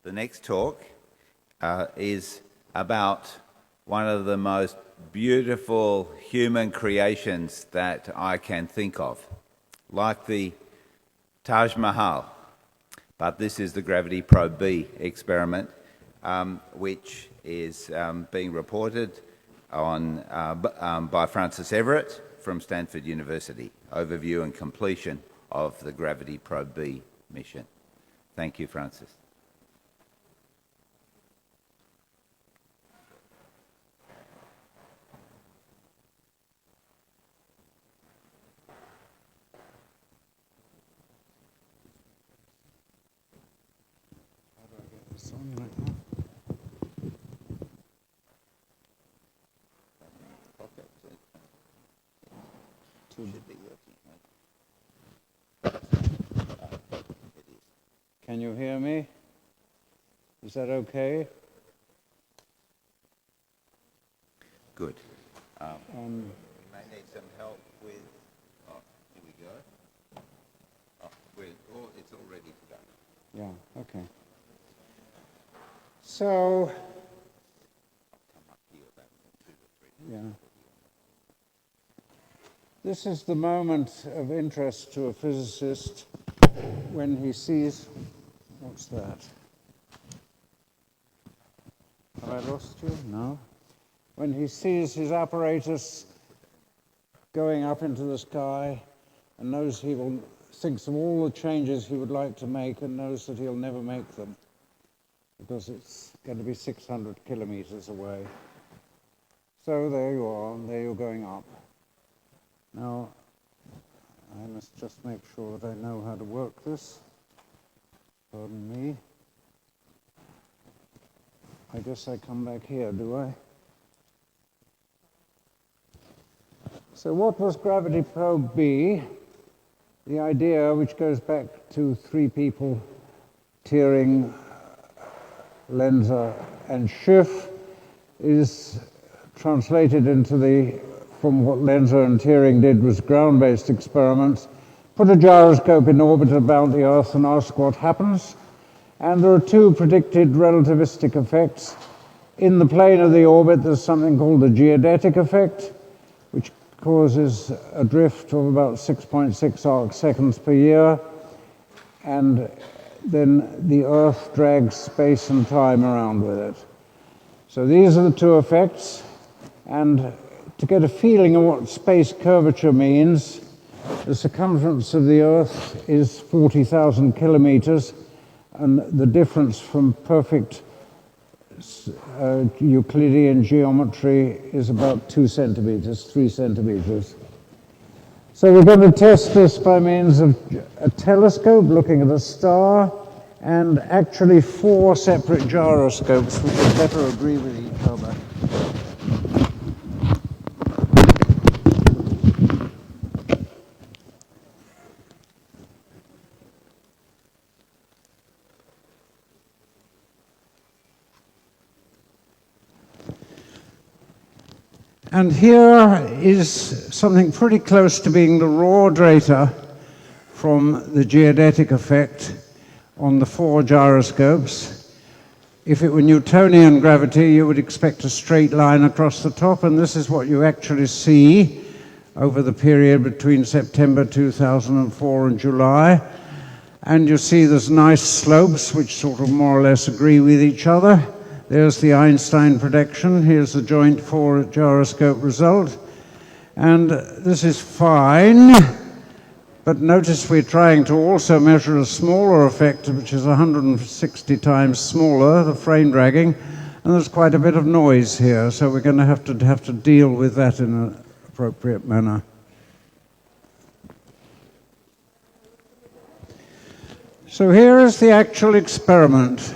The next talk is about one of the most beautiful human creations that I can think of, like the Taj Mahal. But this is the Gravity Probe B experiment, which is being reported on by Francis Everitt from Stanford University. Overview and completion of the Gravity Probe B mission. Thank you, Francis. Can you hear me? Is that okay? Good. We may need some help with. Oh, here we go. Oh, it's already done. Yeah. Okay. So. Yeah. This is the moment of interest to a physicist when he sees. What's that? Have I lost you? No. When he sees his apparatus going up into the sky and knows thinks of all the changes he would like to make and knows that he'll never make them because it's going to be 600 kilometers away. So there you are, and there you're going up. Now, I must just make sure that I know how to work this. Pardon me. I guess I come back here, do I? So what was Gravity Probe B? The idea, which goes back to three people, Tearing, Lenser, and Schiff, is translated into from what Lenser and Tearing did was ground-based experiments. Put a gyroscope in orbit about the Earth and ask what happens. And there are two predicted relativistic effects. In the plane of the orbit, there's something called the geodetic effect, which causes a drift of about 6.6 arc seconds per year. And then the Earth drags space and time around with it. So these are the two effects. And to get a feeling of what space curvature means, the circumference of the Earth is 40,000 kilometers, and the difference from perfect Euclidean geometry is about 2 centimeters, 3 centimeters. So we're going to test this by means of a telescope looking at a star, and actually 4 separate gyroscopes which would better agree with each other. And here is something pretty close to being the raw data from the geodetic effect on the 4 gyroscopes. If it were Newtonian gravity, you would expect a straight line across the top, and this is what you actually see over the period between September 2004 and July. And you see there's nice slopes which sort of more or less agree with each other. There's the Einstein prediction. Here's the joint 4 gyroscope result. And this is fine, but notice we're trying to also measure a smaller effect, which is 160 times smaller, the frame dragging, and there's quite a bit of noise here, so we're going to have to deal with that in an appropriate manner. So here is the actual experiment.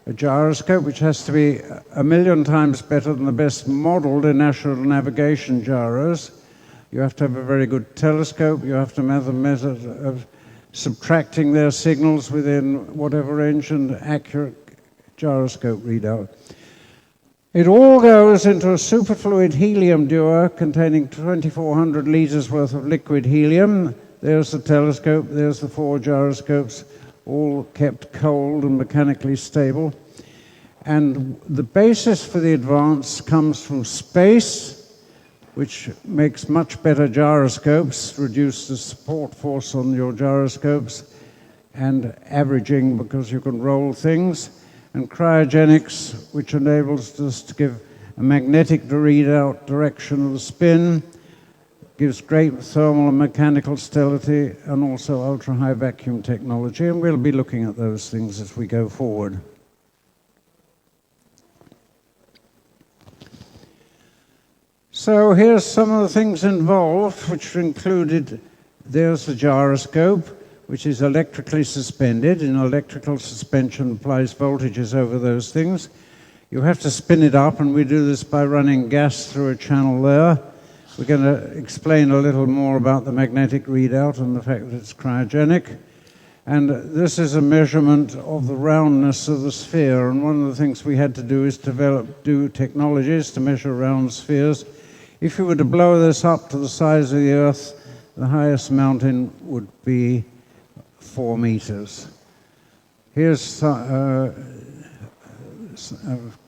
A gyroscope which has to be 1,000,000 times better than the best modeled inertial navigation gyros. You have to have a very good telescope. You have to have a method of subtracting their signals within whatever range and accurate gyroscope readout. It all goes into a superfluid helium dewar containing 2,400 liters worth of liquid helium. There's the telescope, there's the 4 gyroscopes, all kept cold and mechanically stable. And the basis for the advance comes from space, which makes much better gyroscopes, reduce the support force on your gyroscopes, and averaging because you can roll things, and cryogenics, which enables us to give a magnetic readout direction of the spin, gives great thermal and mechanical stability, and also ultra-high vacuum technology, and we'll be looking at those things as we go forward. So here's some of the things involved, which are included. There's the gyroscope, which is electrically suspended. In electrical suspension applies voltages over those things. You have to spin it up, and we do this by running gas through a channel there. We're going to explain a little more about the magnetic readout and the fact that it's cryogenic. And this is a measurement of the roundness of the sphere. And one of the things we had to do is do technologies to measure round spheres. If you were to blow this up to the size of the Earth, the highest mountain would be 4 meters. Here's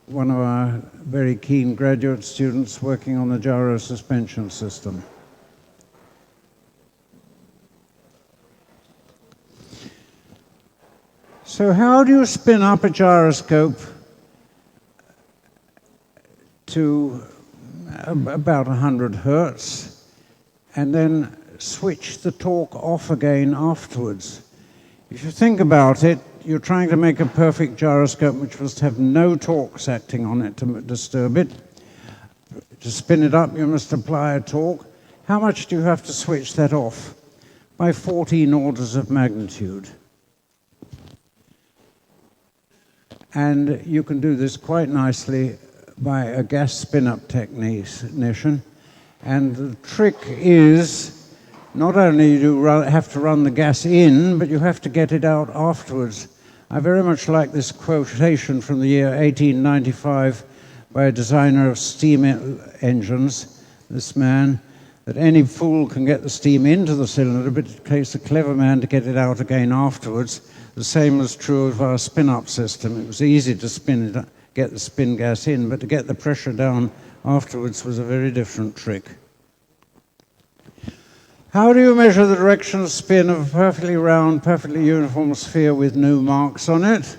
one of our very keen graduate students working on the gyro suspension system. So how do you spin up a gyroscope to about 100 hertz and then switch the torque off again afterwards? If you think about it, you're trying to make a perfect gyroscope which must have no torques acting on it to disturb it. To spin it up, you must apply a torque. How much do you have to switch that off? By 14 orders of magnitude. And you can do this quite nicely by a gas spin-up technician. And the trick is, not only do you have to run the gas in, but you have to get it out afterwards. I very much like this quotation from the year 1895 by a designer of steam engines, this man, that any fool can get the steam into the cylinder, but it takes a clever man to get it out again afterwards. The same was true of our spin-up system. It was easy to spin it, get the spin gas in, but to get the pressure down afterwards was a very different trick. How do you measure the direction of spin of a perfectly round, perfectly uniform sphere with no marks on it?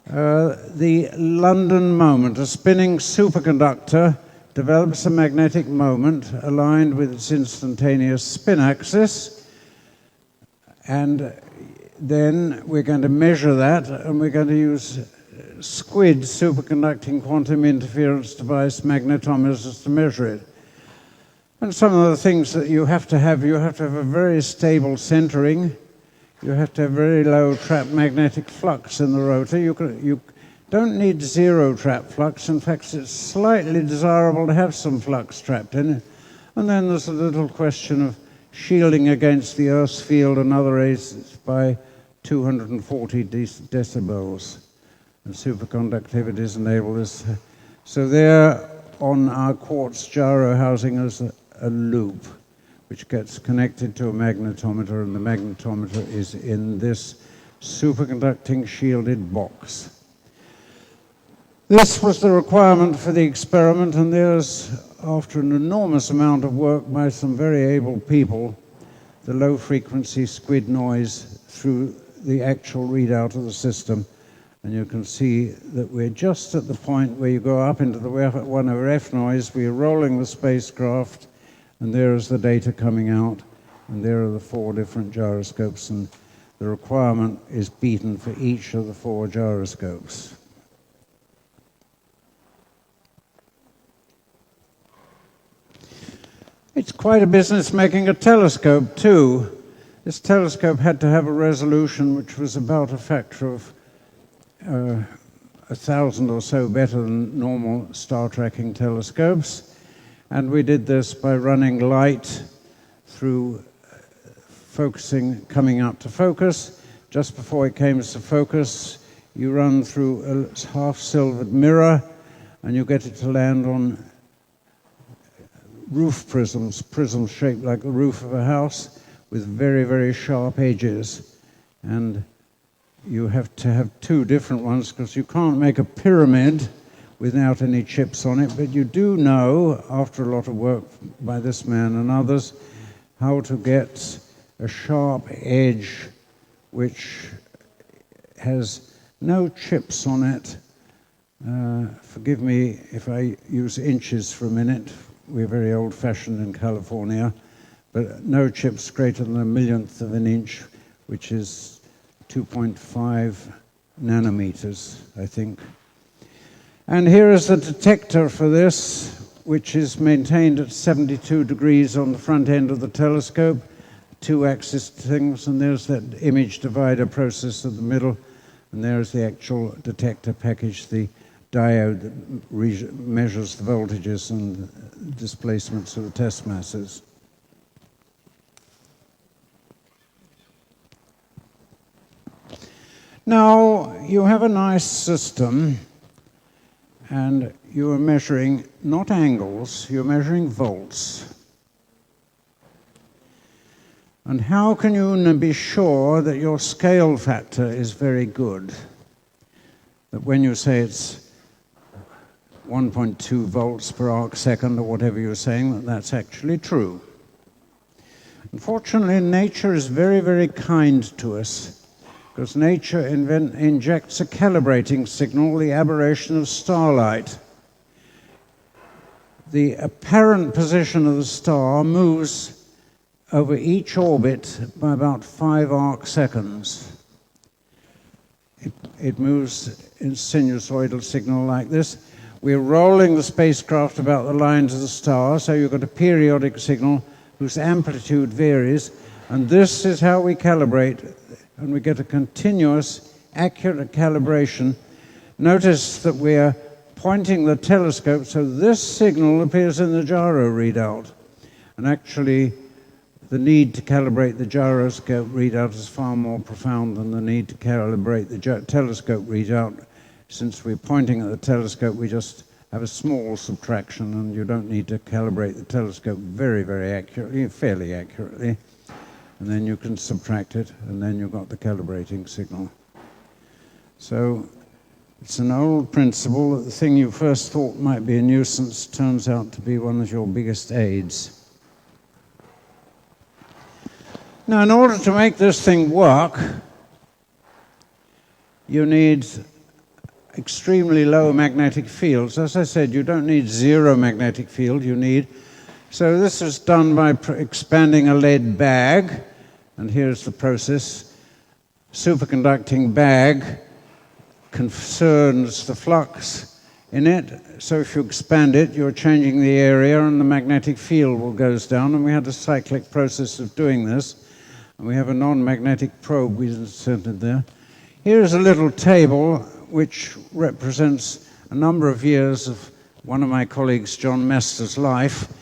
The London moment, a spinning superconductor, develops a magnetic moment aligned with its instantaneous spin axis, and then we're going to measure that, and we're going to use SQUID, superconducting quantum interference device magnetometers, to measure it. And some of the things that you have to have a very stable centering. You have to have very low trapped magnetic flux in the rotor. You don't need zero trapped flux. In fact, it's slightly desirable to have some flux trapped in it. And then there's a little question of shielding against the Earth's field and other rays by 240 decibels. And superconductivities enable this. So there on our quartz gyro housing is a loop which gets connected to a magnetometer, and the magnetometer is in this superconducting shielded box. This was the requirement for the experiment, and there's, after an enormous amount of work by some very able people, the low frequency squid noise through the actual readout of the system. And you can see that we're just at the point where you go up into the 1 over F noise, we're rolling the spacecraft, and there is the data coming out, and there are the 4 different gyroscopes, and the requirement is beaten for each of the 4 gyroscopes. It's quite a business making a telescope too. This telescope had to have a resolution which was about a factor of 1,000 or so better than normal star tracking telescopes. And we did this by running light through focusing, coming out to focus. Just before it came to focus, you run through a half-silvered mirror, and you get it to land on roof prisms shaped like the roof of a house with very, very sharp edges. and you have to have two different ones because you can't make a pyramid without any chips on it, but you do know, after a lot of work by this man and others, how to get a sharp edge which has no chips on it. Forgive me if I use inches for a minute. We're very old-fashioned in California, but no chips greater than 1/1000th of an inch, which is 2.5 nanometers, I think. And here is the detector for this, which is maintained at 72 degrees on the front end of the telescope, two-axis things, and there's that image divider process in the middle, and there's the actual detector package, the diode that measures the voltages and displacements of the test masses. Now, you have a nice system, and you are measuring not angles, you're measuring volts. And how can you be sure that your scale factor is very good? That when you say it's 1.2 volts per arc second or whatever you're saying, that's actually true. Unfortunately, nature is very, very kind to us, because nature injects a calibrating signal, the aberration of starlight. The apparent position of the star moves over each orbit by about 5 arc seconds. It moves in sinusoidal signal like this. We're rolling the spacecraft about the lines of the star, so you've got a periodic signal whose amplitude varies, and this is how we calibrate, and we get a continuous, accurate calibration. Notice that we're pointing the telescope, so this signal appears in the gyro readout. And actually, the need to calibrate the gyroscope readout is far more profound than the need to calibrate the telescope readout. Since we're pointing at the telescope, we just have a small subtraction, and you don't need to calibrate the telescope very, very accurately, fairly accurately. And then you can subtract it, and then you've got the calibrating signal. So it's an old principle that the thing you first thought might be a nuisance turns out to be one of your biggest aids. Now, in order to make this thing work, you need extremely low magnetic fields. As I said, you don't need zero magnetic field, you need... So this is done by expanding a lead bag, and here's the process. Superconducting bag concerns the flux in it, so if you expand it, you're changing the area and the magnetic field goes down, and we had a cyclic process of doing this. And we have a non-magnetic probe we inserted there. Here's a little table which represents a number of years of one of my colleagues, John Mester's life,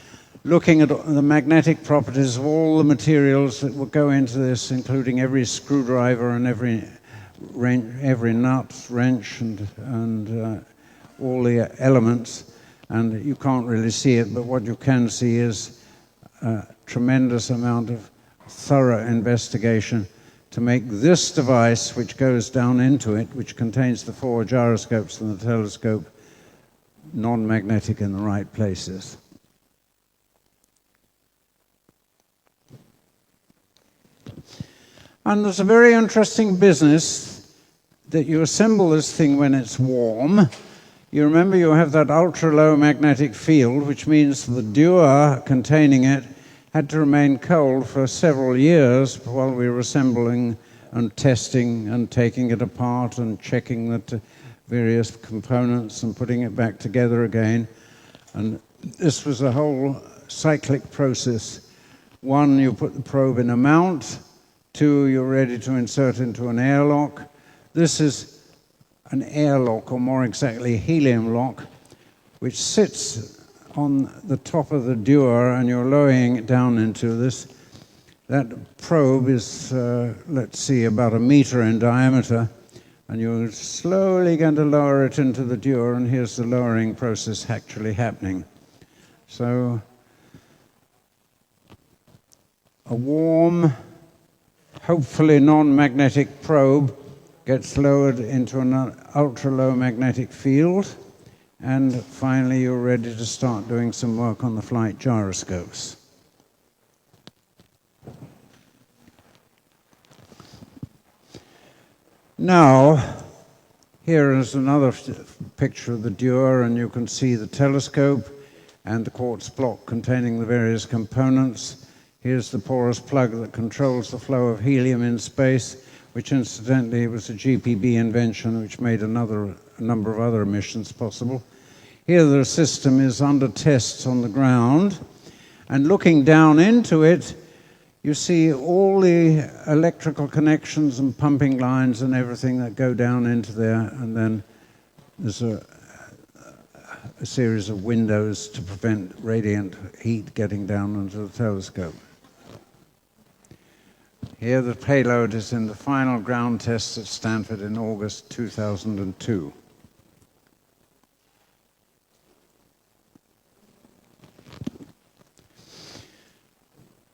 looking at the magnetic properties of all the materials that would go into this, including every screwdriver and every nut, wrench, and all the elements. And you can't really see it, but what you can see is a tremendous amount of thorough investigation to make this device, which goes down into it, which contains the 4 gyroscopes and the telescope, non-magnetic in the right places. And there's a very interesting business that you assemble this thing when it's warm. You remember you have that ultra-low magnetic field, which means the dewar containing it had to remain cold for several years while we were assembling and testing and taking it apart and checking the various components and putting it back together again. And this was a whole cyclic process. 1, you put the probe in a mount. 2, you're ready to insert into an airlock. This is an airlock, or more exactly, helium lock, which sits on the top of the dewar, and you're lowering it down into this. That probe is, let's see, about 1 meter in diameter, and you're slowly going to lower it into the dewar, and here's the lowering process actually happening. So, a warm hopefully non-magnetic probe gets lowered into an ultra-low magnetic field, and finally you're ready to start doing some work on the flight gyroscopes. Now, here is another picture of the Dewar, and you can see the telescope and the quartz block containing the various components. Here's the porous plug that controls the flow of helium in space, which incidentally was a GPB invention which made a number of other missions possible. Here the system is under tests on the ground, and looking down into it, you see all the electrical connections and pumping lines and everything that go down into there, and then there's a series of windows to prevent radiant heat getting down into the telescope. Here the payload is in the final ground tests at Stanford in August 2002.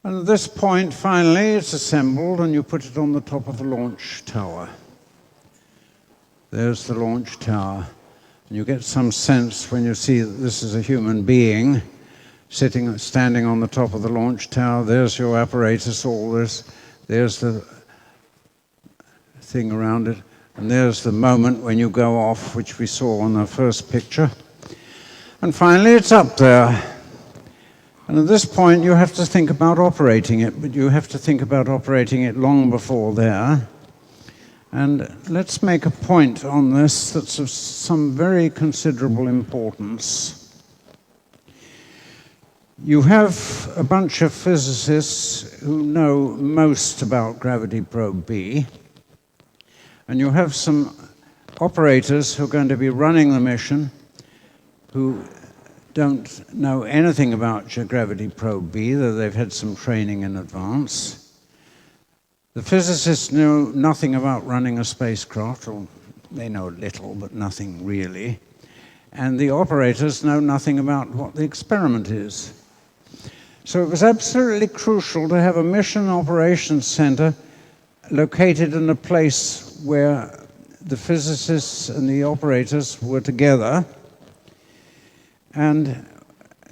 And at this point, finally, it's assembled and you put it on the top of the launch tower. There's the launch tower. And you get some sense when you see that this is a human being standing on the top of the launch tower. There's your apparatus, all this. There's the thing around it. And there's the moment when you go off, which we saw on the first picture. And finally, it's up there. And at this point, you have to think about operating it, but you have to think about operating it long before there. And let's make a point on this that's of some very considerable importance. You have a bunch of physicists who know most about Gravity Probe B, and you have some operators who are going to be running the mission who don't know anything about Gravity Probe B, though they've had some training in advance. The physicists know nothing about running a spacecraft, or they know a little, but nothing really. And the operators know nothing about what the experiment is. So it was absolutely crucial to have a mission operations center located in a place where the physicists and the operators were together. And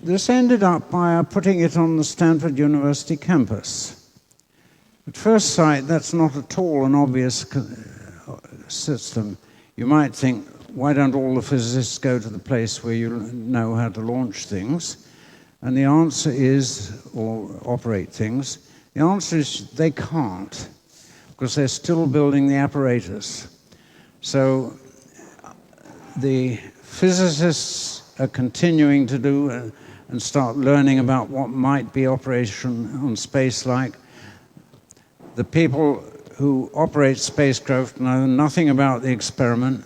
this ended up by putting it on the Stanford University campus. At first sight, that's not at all an obvious system. You might think, why don't all the physicists go to the place where you know how to launch things? And the answer is, or operate things, the answer is they can't, because they're still building the apparatus. So the physicists are continuing to do and start learning about what might be operation on space like. The people who operate spacecraft know nothing about the experiment.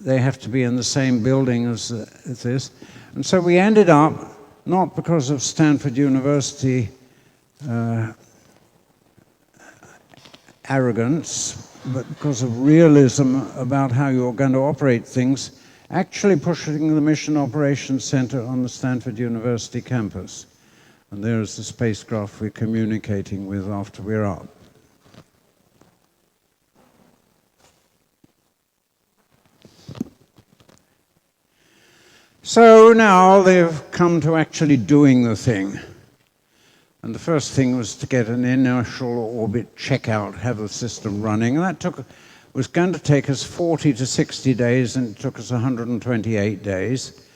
They have to be in the same building as this. And so we ended up, not because of Stanford University arrogance, but because of realism about how you're going to operate things, actually pushing the Mission Operations Center on the Stanford University campus. And there's the spacecraft we're communicating with after we're up. So now they've come to actually doing the thing. And the first thing was to get an inertial orbit checkout, have the system running. And that was going to take us 40 to 60 days, and it took us 128 days.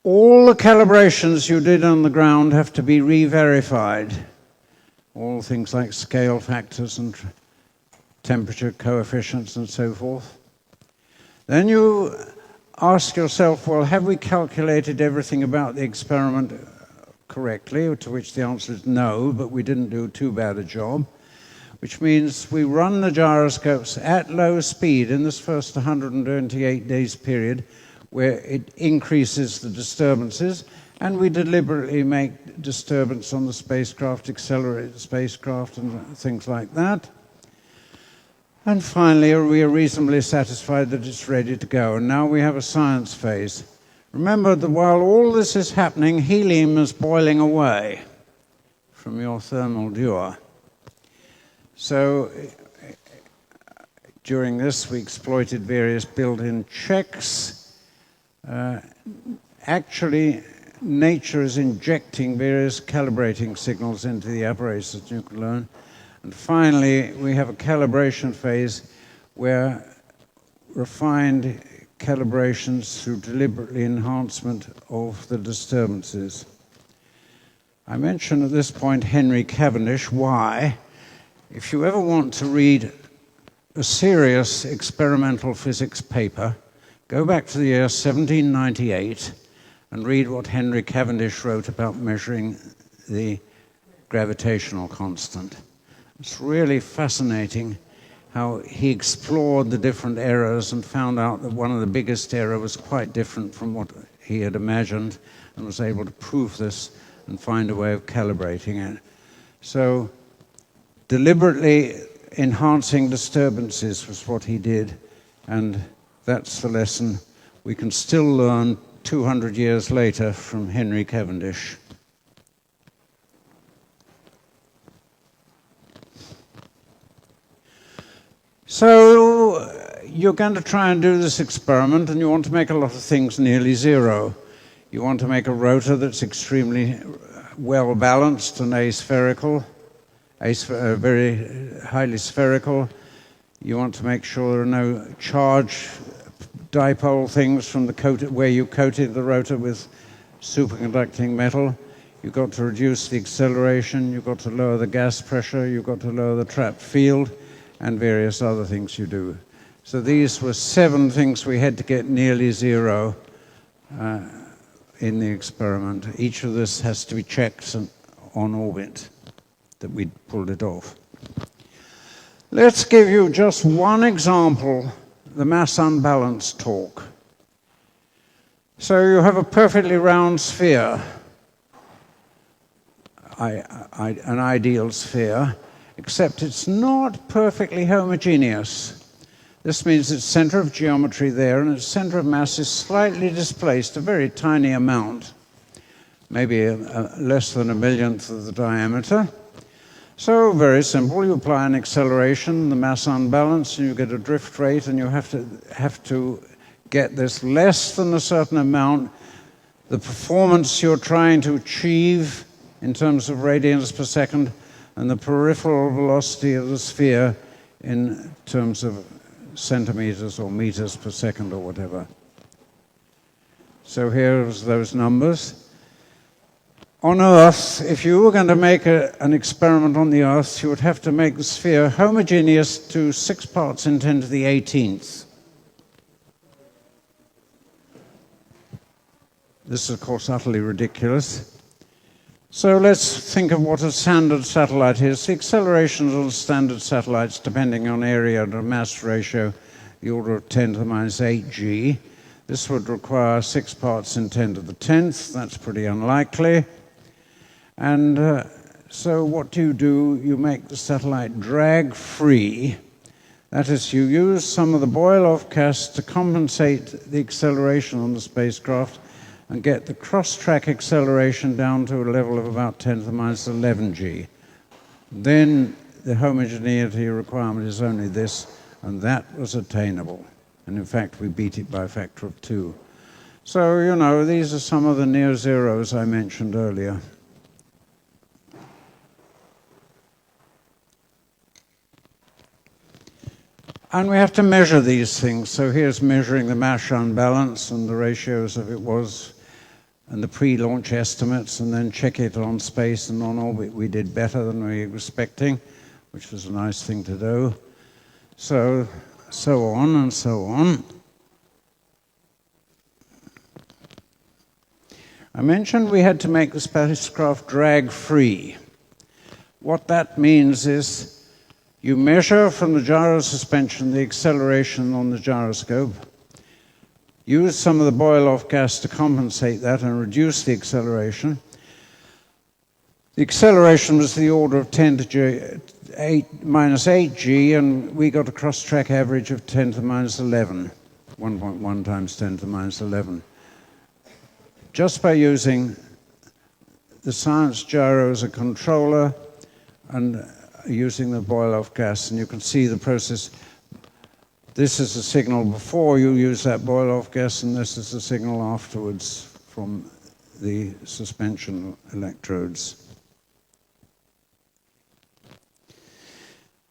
All the calibrations you did on the ground have to be re-verified. All things like scale factors and temperature coefficients and so forth. Then you ask yourself, well, have we calculated everything about the experiment correctly? To which the answer is no, but we didn't do too bad a job. Which means we run the gyroscopes at low speed in this first 128 days period, where it increases the disturbances, and we deliberately make disturbance on the spacecraft, accelerate the spacecraft, and things like that. And finally, we are reasonably satisfied that it's ready to go. And now we have a science phase. Remember that while all this is happening, helium is boiling away from your thermal Dewar. So during this, we exploited various built-in checks. Actually, nature is injecting various calibrating signals into the apparatus that you can learn. And finally, we have a calibration phase where refined calibrations through deliberately enhancement of the disturbances. I mention at this point Henry Cavendish. Why? If you ever want to read a serious experimental physics paper, go back to the year 1798 and read what Henry Cavendish wrote about measuring the gravitational constant. It's really fascinating how he explored the different errors and found out that one of the biggest errors was quite different from what he had imagined, and was able to prove this and find a way of calibrating it. So deliberately enhancing disturbances was what he did, and that's the lesson we can still learn 200 years later from Henry Cavendish. So you're going to try and do this experiment, and you want to make a lot of things nearly zero. You want to make a rotor that's extremely well balanced and aspherical, very highly spherical. You want to make sure there are no charge dipole things from the where you coated the rotor with superconducting metal. You've got to reduce the acceleration, you've got to lower the gas pressure, you've got to lower the trapped field, and various other things you do. So these were 7 things we had to get nearly zero in the experiment. Each of this has to be checked on orbit that we pulled it off. Let's give you just one example, the mass unbalance talk. So you have a perfectly round sphere, an ideal sphere, except it's not perfectly homogeneous. This means its center of geometry there and its center of mass is slightly displaced, a very tiny amount, maybe less than 1/millionth of the diameter. So very simple, you apply an acceleration, the mass unbalance, and you get a drift rate, and you have to get this less than a certain amount. The performance you're trying to achieve in terms of radians per second, and the peripheral velocity of the sphere in terms of centimeters or meters per second or whatever. So here's those numbers. On Earth, if you were going to make an experiment on the Earth, you would have to make the sphere homogeneous to 6 parts in 10 to the 18th. This is, of course, utterly ridiculous. So let's think of what a standard satellite is. The accelerations on standard satellites, depending on area and mass ratio, the order of 10 to the minus 8 g. This would require 6 parts in 10 to the 10th. That's pretty unlikely. And so what do? You make the satellite drag-free. That is, you use some of the Boyle-off gas to compensate the acceleration on the spacecraft and get the cross-track acceleration down to a level of about 10 to the minus 11 g. Then the homogeneity requirement is only this, and that was attainable. And in fact, we beat it by a factor of 2. So, you know, these are some of the near zeros I mentioned earlier. And we have to measure these things. So here's measuring the mass unbalance and the ratios of it was, and the pre-launch estimates, and then check it on space and on orbit. We did better than we were expecting, which was a nice thing to do. So on and so on. I mentioned we had to make the spacecraft drag-free. What that means is you measure from the gyro suspension the acceleration on the gyroscope, use some of the Boyle-off gas to compensate that and reduce the acceleration. The acceleration was the order of 10 to minus 8 g, and we got a cross-track average of 10 to the minus 11, 1.1 times 10 to the minus 11. Just by using the science gyro as a controller and using the boil-off gas, and you can see the process. This is the signal before you use that boil-off gas, and this is the signal afterwards from the suspension electrodes.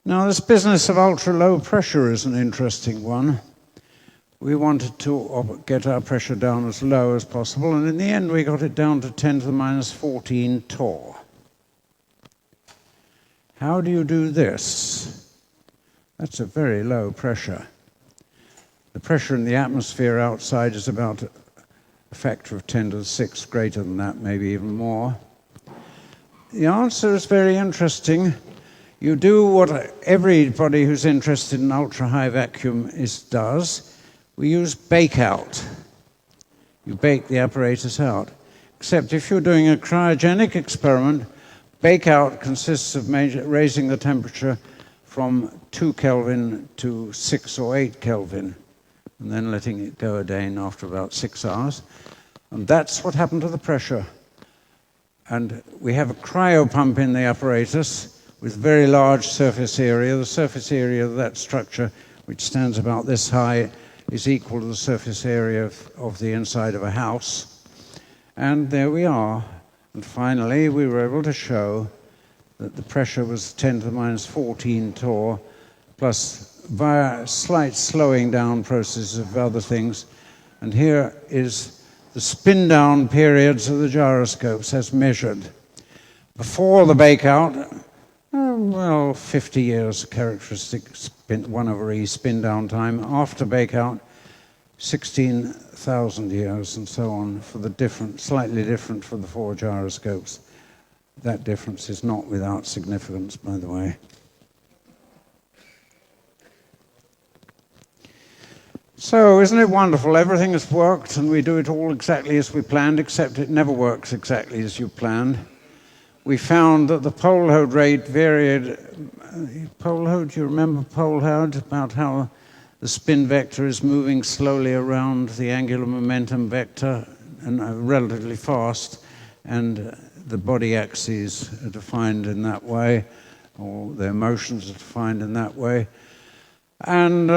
Now, this business of ultra-low pressure is an interesting one. We wanted to get our pressure down as low as possible, and in the end we got it down to 10 to the minus 14 torr. How do you do this? That's a very low pressure. The pressure in the atmosphere outside is about a factor of 10 to the 6th greater than that, maybe even more. The answer is very interesting. You do what everybody who's interested in ultra-high vacuum does. We use bake-out. You bake the apparatus out. Except if you're doing a cryogenic experiment, bake-out consists of raising the temperature from 2 Kelvin to 6 or 8 Kelvin, and then letting it go again after about 6 hours. And that's what happened to the pressure. And we have a cryopump in the apparatus with very large surface area. The surface area of that structure, which stands about this high, is equal to the surface area of the inside of a house. And there we are. And finally, we were able to show that the pressure was 10 to the minus 14 torr, plus via slight slowing down process of other things. And here is the spin down periods of the gyroscopes as measured. Before the bake-out, well, 50 years characteristic 1/E spin down time. After bake-out, 16,000 years and so on for the slightly different for the 4 gyroscopes. That difference is not without significance, by the way. So, isn't it wonderful? Everything has worked and we do it all exactly as we planned, except it never works exactly as you planned. We found that the pole-load rate varied. Pole-load, do you remember pole-load? About how the spin vector is moving slowly around the angular momentum vector and relatively fast, and the body axes are defined in that way, or their motions are defined in that way. And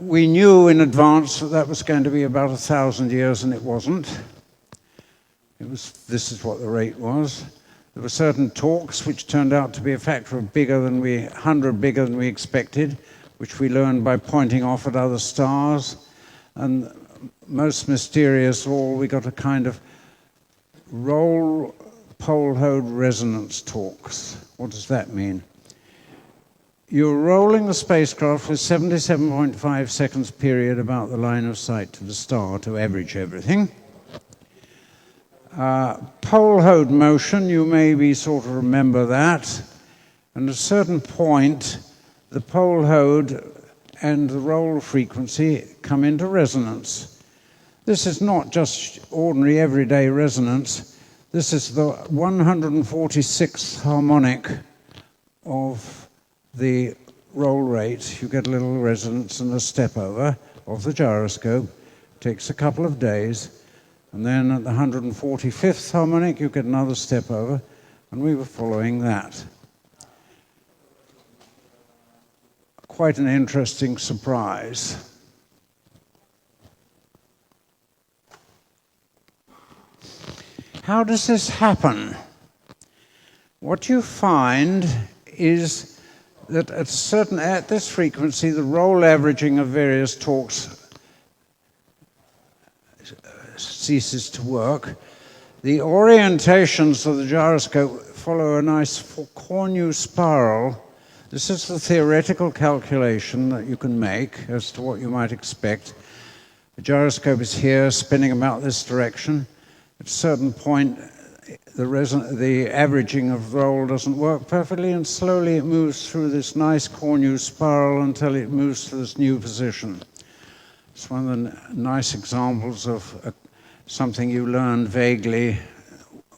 we knew in advance that that was going to be about 1,000 years, and it wasn't. This is what the rate was. There were certain torques which turned out to be a factor of 100 bigger than we expected, which we learned by pointing off at other stars. And most mysterious of all, we got a kind of roll pole-load resonance torques. What does that mean? You're rolling the spacecraft with 77.5 seconds period about the line of sight to the star to average everything. Pole-load motion, you maybe sort of remember that. And at a certain point, the pole-load and the roll frequency come into resonance. This is not just ordinary everyday resonance. This is the 146th harmonic of the roll rate. You get a little resonance and a step over of the gyroscope. It takes a couple of days. And then at the 145th harmonic, you get another step over. And we were following that. Quite an interesting surprise. How does this happen? What you find is that at this frequency, the roll averaging of various torques ceases to work. The orientations of the gyroscope follow a nice Cornu spiral. This is the theoretical calculation that you can make as to what you might expect. The gyroscope is here, spinning about this direction. At a certain point, the averaging of roll doesn't work perfectly, and slowly it moves through this nice Cornu spiral until it moves to this new position. It's one of the nice examples of something you learned vaguely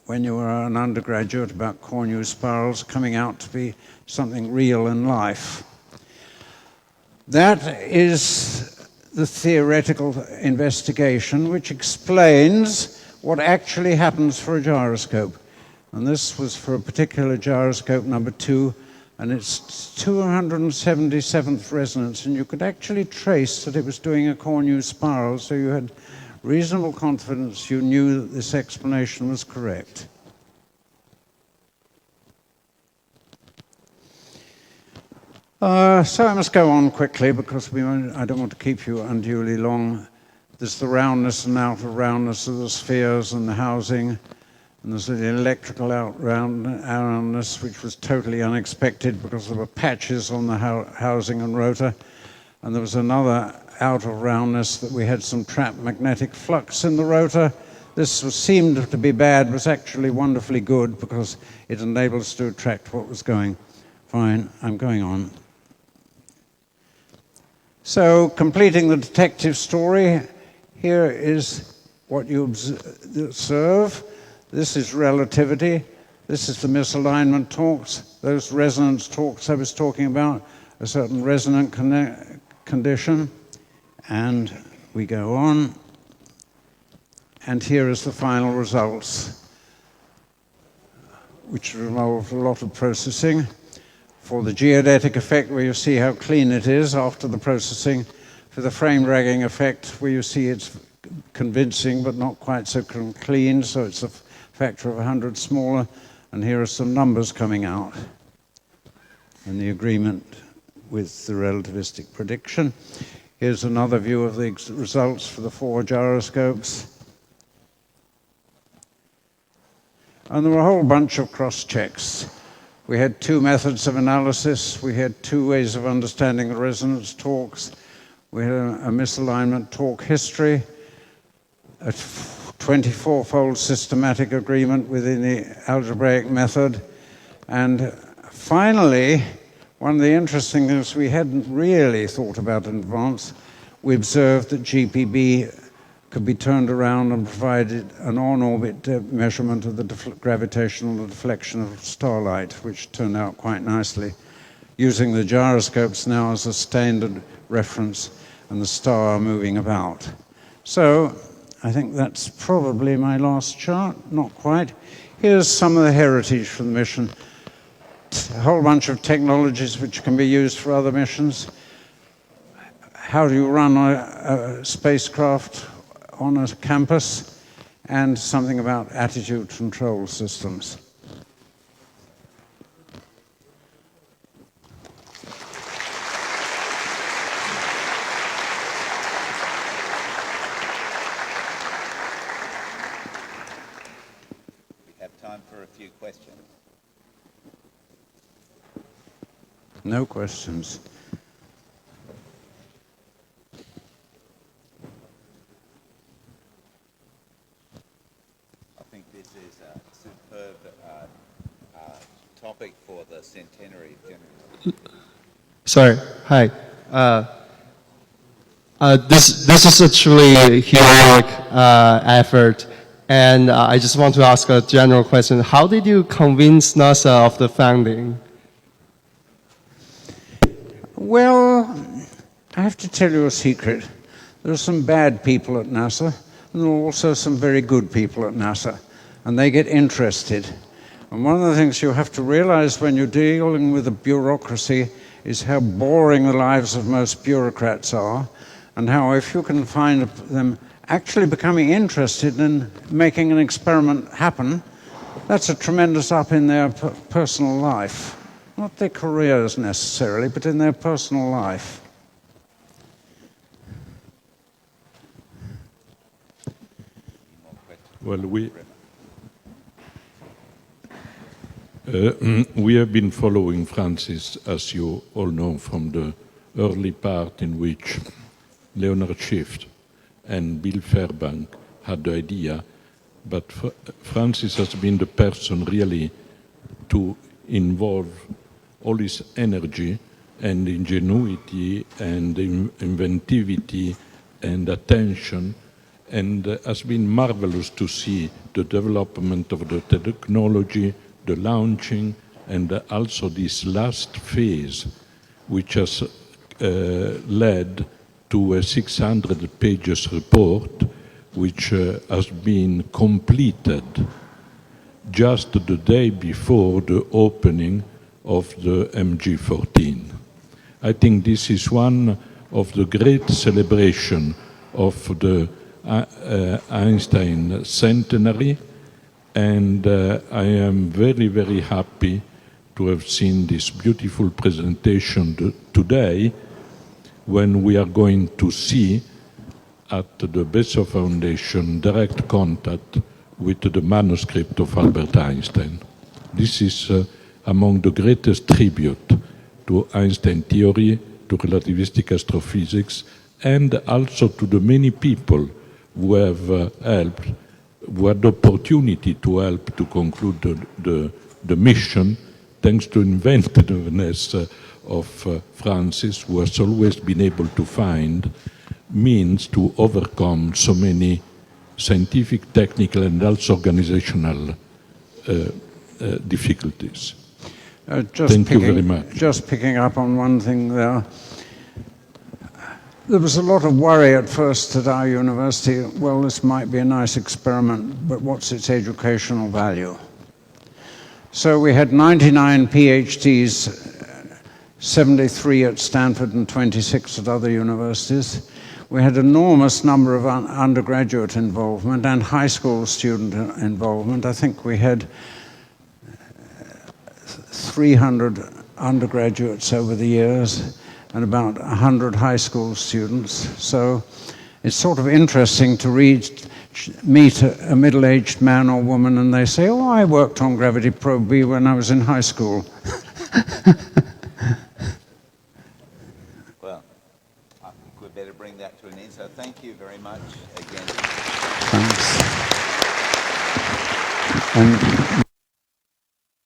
when you were an undergraduate about Cornu spirals coming out to be something real in life. That is the theoretical investigation which explains what actually happens for a gyroscope. And this was for a particular gyroscope, number 2, and it's 277th resonance, and you could actually trace that it was doing a Cornu spiral, so you had reasonable confidence you knew that this explanation was correct. So I must go on quickly because I don't want to keep you unduly long. There's the roundness and outer roundness of the spheres and the housing, and there's the electrical roundness, which was totally unexpected because there were patches on the housing and rotor, and there was another outer roundness that we had some trapped magnetic flux in the rotor. This seemed to be bad, was actually wonderfully good because it enabled us to attract what was going. Fine, I'm going on. So, completing the detective story, here is what you observe. This is relativity. This is the misalignment torques. Those resonance torques I was talking about, a certain resonant condition. And we go on. And here is the final results, which involve a lot of processing. For the geodetic effect, where you see how clean it is after the processing. For the frame dragging effect, where you see it's convincing but not quite so clean, so it's a factor of 100 smaller. And here are some numbers coming out in the agreement with the relativistic prediction. Here's another view of the results for the 4 gyroscopes. And there were a whole bunch of cross-checks. We had 2 methods of analysis. We had 2 ways of understanding the resonance torques. We had a misalignment torque history, a 24-fold systematic agreement within the algebraic method. And finally, one of the interesting things we hadn't really thought about in advance, we observed that GPB could be turned around and provided an on-orbit measurement of the gravitational deflection of starlight, which turned out quite nicely, using the gyroscopes now as a standard reference and the star moving about. So I think that's probably my last chart, not quite. Here's some of the heritage from the mission. A whole bunch of technologies which can be used for other missions. How do you run a spacecraft on a campus, and something about attitude control systems. We have time for a few questions. No questions. Topic for the centenary general. Sorry, hi. This is actually a heroic effort, and I just want to ask a general question. How did you convince NASA of the funding? Well, I have to tell you a secret. There are some bad people at NASA, and there are also some very good people at NASA, and they get interested. And one of the things you have to realize when you're dealing with the bureaucracy is how boring the lives of most bureaucrats are, and how if you can find them actually becoming interested in making an experiment happen, that's a tremendous up in their personal life. Not their careers necessarily, but in their personal life. Well, we have been following Francis, as you all know, from the early part in which Leonard Schiff and Bill Fairbank had the idea, but Francis has been the person really to involve all his energy and ingenuity and inventivity and attention, and has been marvelous to see the development of the technology, the launching, and also this last phase, which has led to a 600 pages report, which has been completed just the day before the opening of the MG14. I think this is one of the great celebration of the Einstein centenary, and I am very, very happy to have seen this beautiful presentation today, when we are going to see at the Bezos Foundation direct contact with the manuscript of Albert Einstein. This is among the greatest tribute to Einstein theory, to relativistic astrophysics, and also to the many people who have helped, who had the opportunity to help to conclude the mission, thanks to inventiveness of Francis, who has always been able to find means to overcome so many scientific, technical, and also organizational difficulties. Thank you very much. Just picking up on one thing there. There was a lot of worry at first at our university, well, this might be a nice experiment, but what's its educational value? So we had 99 PhDs, 73 at Stanford and 26 at other universities. We had enormous number of undergraduate involvement and high school student involvement. I think we had 300 undergraduates over the years and about 100 high school students. So it's sort of interesting to meet a middle-aged man or woman and they say, oh, I worked on Gravity Probe B when I was in high school. Well, I think we'd better bring that to an end. So thank you very much again. Thanks. And